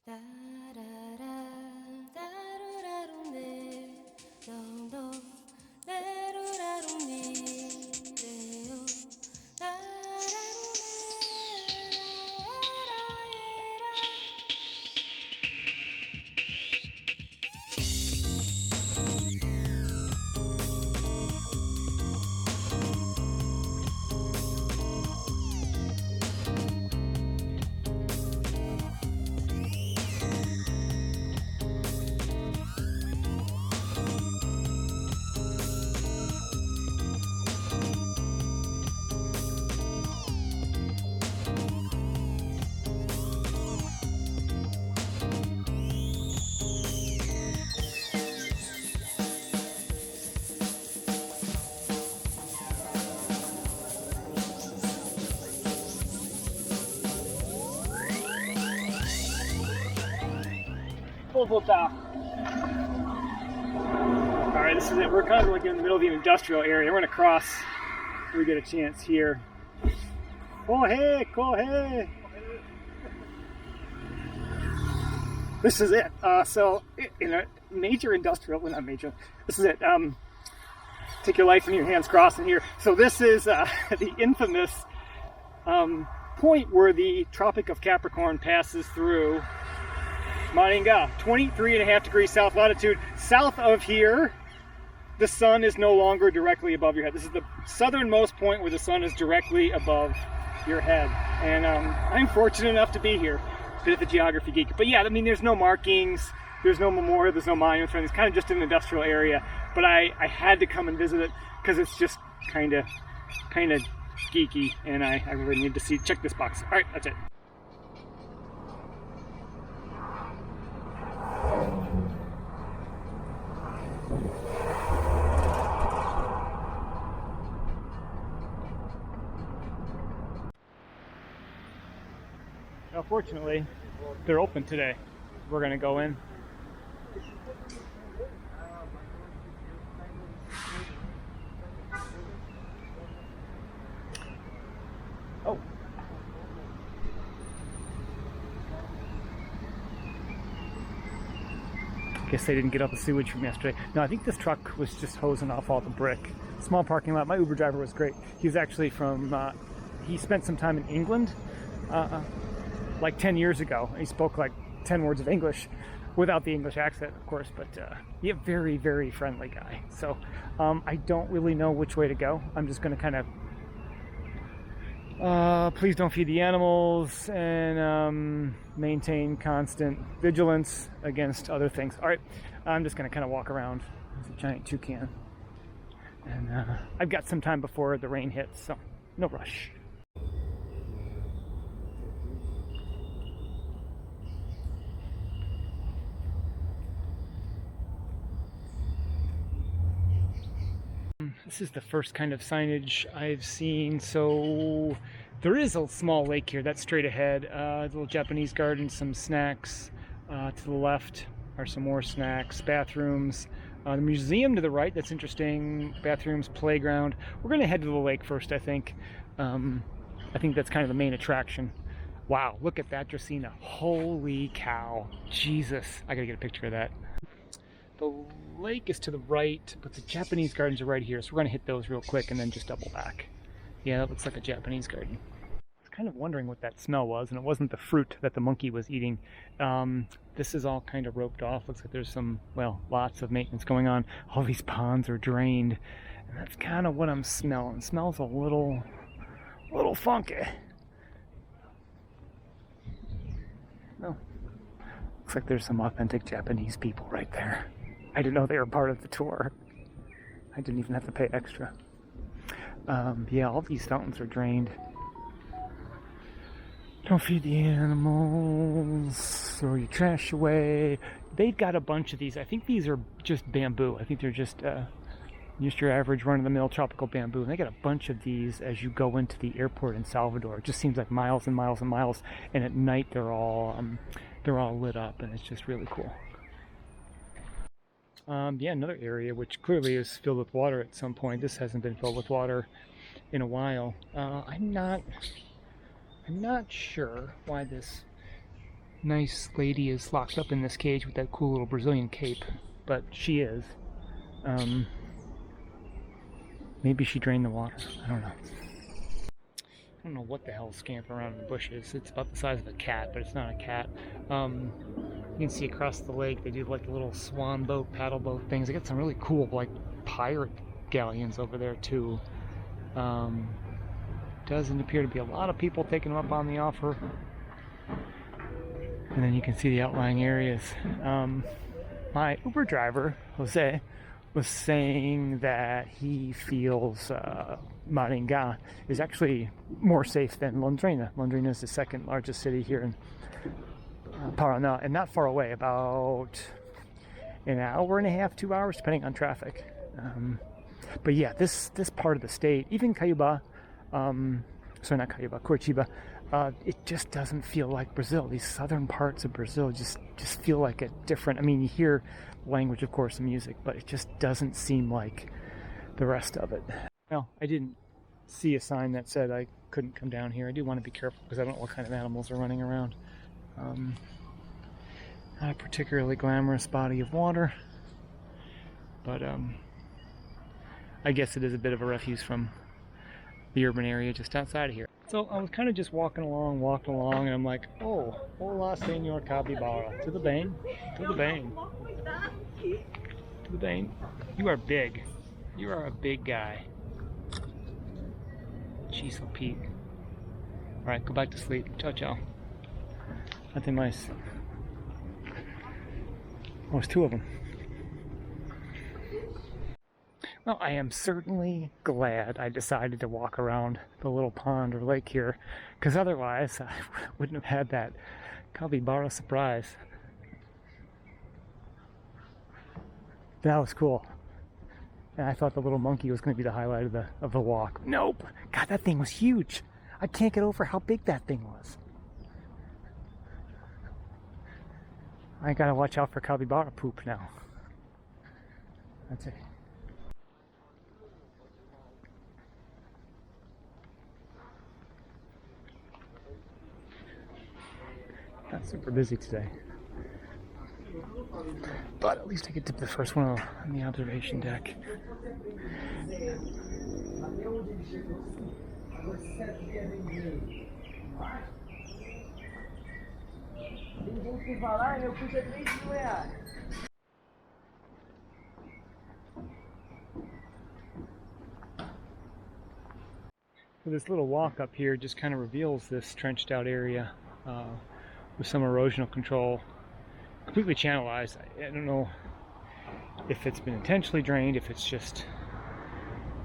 Vou voltar. Alright, this is it. We're kind of like in the middle of the industrial area. We're gonna cross if we get a chance here. Corre, corre! This is it. So, in a major industrial, well, not major, this is it. Take your life in your hands crossing here. So this is the infamous point where the Tropic of Capricorn passes through Maringá, 23.5 degrees south latitude. South of here, the sun is no longer directly above your head. This is the southernmost point where the sun is directly above your head. And I'm fortunate enough to be here. Bit of a geography geek. But yeah, I mean, there's no markings, there's no memorial, there's no monument. It's kind of just an industrial area. But I had to come and visit it because it's just kind of geeky, and I really need to check this box. All right, that's it. Now, fortunately, they're open today. We're gonna go in. Oh. Guess they didn't get all the sewage from yesterday. No, I think this truck was just hosing off all the brick. Small parking lot. My Uber driver was great. He was actually from, he spent some time in England, like 10 years ago. He spoke like 10 words of English without the English accent, of course, but he's a very, very friendly guy. So I don't really know which way to go. I'm just going to kind of please don't feed the animals and maintain constant vigilance against other things. All right, I'm just going to kind of walk around. There's a giant toucan. And I've got some time before the rain hits, so no rush. This is the first kind of signage I've seen. So there is a small lake here that's straight ahead. A little Japanese garden, some snacks. To the left are some more snacks, bathrooms. The museum to the right, that's interesting. Bathrooms, playground. We're going to head to the lake first, I think. I think that's kind of the main attraction. Wow, look at that Dracaena. Holy cow. Jesus. I got to get a picture of that. The lake is to the right, but the Japanese gardens are right here, so we're going to hit those real quick and then just double back. Yeah, that looks like a Japanese garden. I was kind of wondering what that smell was, and it wasn't the fruit that the monkey was eating. This is all kind of roped off. Looks like there's some, well, lots of maintenance going on. All these ponds are drained, and that's kind of what I'm smelling. It smells a little funky. Oh, looks like there's some authentic Japanese people right there. I didn't know they were part of the tour. I didn't even have to pay extra. Yeah, all these fountains are drained. Don't feed the animals, throw your trash away. They've got a bunch of these. I think these are just bamboo. I think they're just your average run-of-the-mill tropical bamboo. And they got a bunch of these as you go into the airport in Salvador. It just seems like miles and miles and miles. And at night they're all lit up, and it's just really cool. Yeah, another area which clearly is filled with water at some point. This hasn't been filled with water in a while. I'm not sure why this nice lady is locked up in this cage with that cool little Brazilian cape, but she is. Maybe she drained the water. I don't know. I don't know what the hell's scampering around in the bushes. It's about the size of a cat, but it's not a cat. You can see across the lake they do like little swan boat, paddle boat things. They got some really cool like pirate galleons over there too. Doesn't appear to be a lot of people taking them up on the offer. And then you can see the outlying areas. My Uber driver, Jose, was saying that he feels Maringá is actually more safe than Londrina. Londrina is the second largest city here in Paraná, and not far away, about an hour and a half, 2 hours, depending on traffic. But yeah, this part of the state, even Capybara, sorry, not Capybara, Curitiba, it just doesn't feel like Brazil. These southern parts of Brazil just feel like a different, I mean, you hear language, of course, and music, but it just doesn't seem like the rest of it. Well, I didn't see a sign that said I couldn't come down here. I do want to be careful because I don't know what kind of animals are running around. Not a particularly glamorous body of water, but I guess it is a bit of a refuse from the urban area just outside of here. So I was kind of just walking along, and I'm like, oh, hola, senor Capybara. To the bane, to the bane, to the bane. You are big. You are a big guy. Jeez, so Pete. Alright, go back to sleep. Ciao, ciao. Nothing nice. Oh, there's two of them. Well, I am certainly glad I decided to walk around the little pond or lake here, because otherwise I wouldn't have had that Capybara surprise. That was cool. And I thought the little monkey was going to be the highlight of the walk. Nope! God, that thing was huge! I can't get over how big that thing was. I gotta watch out for Capybara poop now. That's it. Not super busy today, but at least I get to the first one on the observation deck. So this little walk up here just kind of reveals this trenched out area with some erosional control, completely channelized. I don't know if it's been intentionally drained, if it's just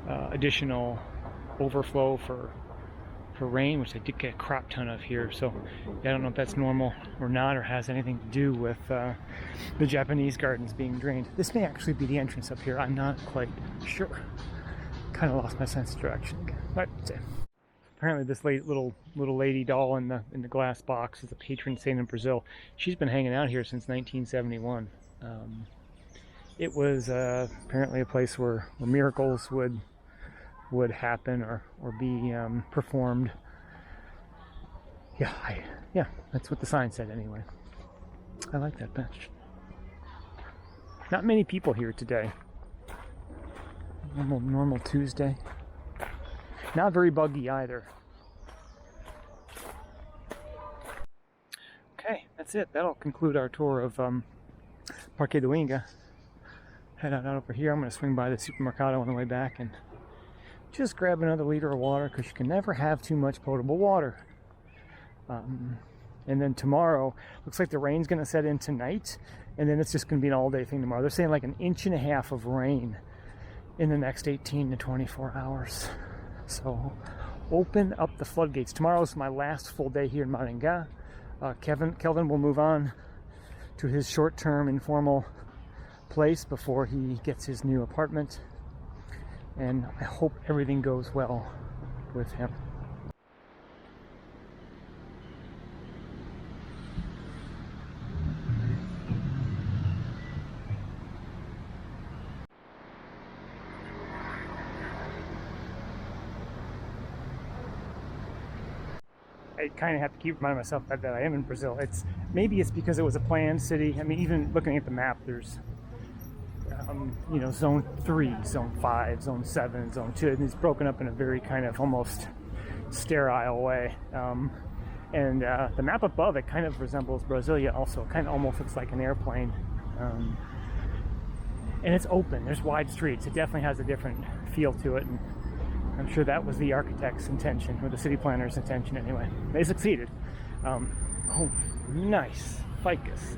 additional overflow for rain, which I did get a crop ton of here. So yeah, I don't know if that's normal or not, or has anything to do with the Japanese gardens being drained. This may actually be the entrance up here. I'm not quite sure. Kind of lost my sense of direction again. But apparently this little lady doll in the glass box is a patron saint in Brazil. She's been hanging out here since 1971. It was apparently a place where miracles would happen or be performed. Yeah, that's what the sign said anyway. I like that bench. Not many people here today. Normal Tuesday. Not very buggy either. Okay, that's it. That'll conclude our tour of Parque do Ingá. Head out over here. I'm going to swing by the supermercado on the way back and just grab another liter of water, because you can never have too much potable water. And then tomorrow, looks like the rain's going to set in tonight, and then it's just going to be an all-day thing tomorrow. They're saying like 1.5 inches of rain in the next 18 to 24 hours. So open up the floodgates. Tomorrow's my last full day here in Maringá. Kelvin will move on to his short-term informal place before he gets his new apartment, and I hope everything goes well with him. I kind of have to keep reminding myself that I am in Brazil. It's maybe it's because it was a planned city. I mean, even looking at the map, there's you know, zone 3, zone 5, zone 7, zone 2, and it's broken up in a very kind of almost sterile way. And the map above it kind of resembles Brasilia also. It kind of almost looks like an airplane. And it's open, there's wide streets. It definitely has a different feel to it, and I'm sure that was the architect's intention, or the city planner's intention anyway. They succeeded. Oh, nice ficus.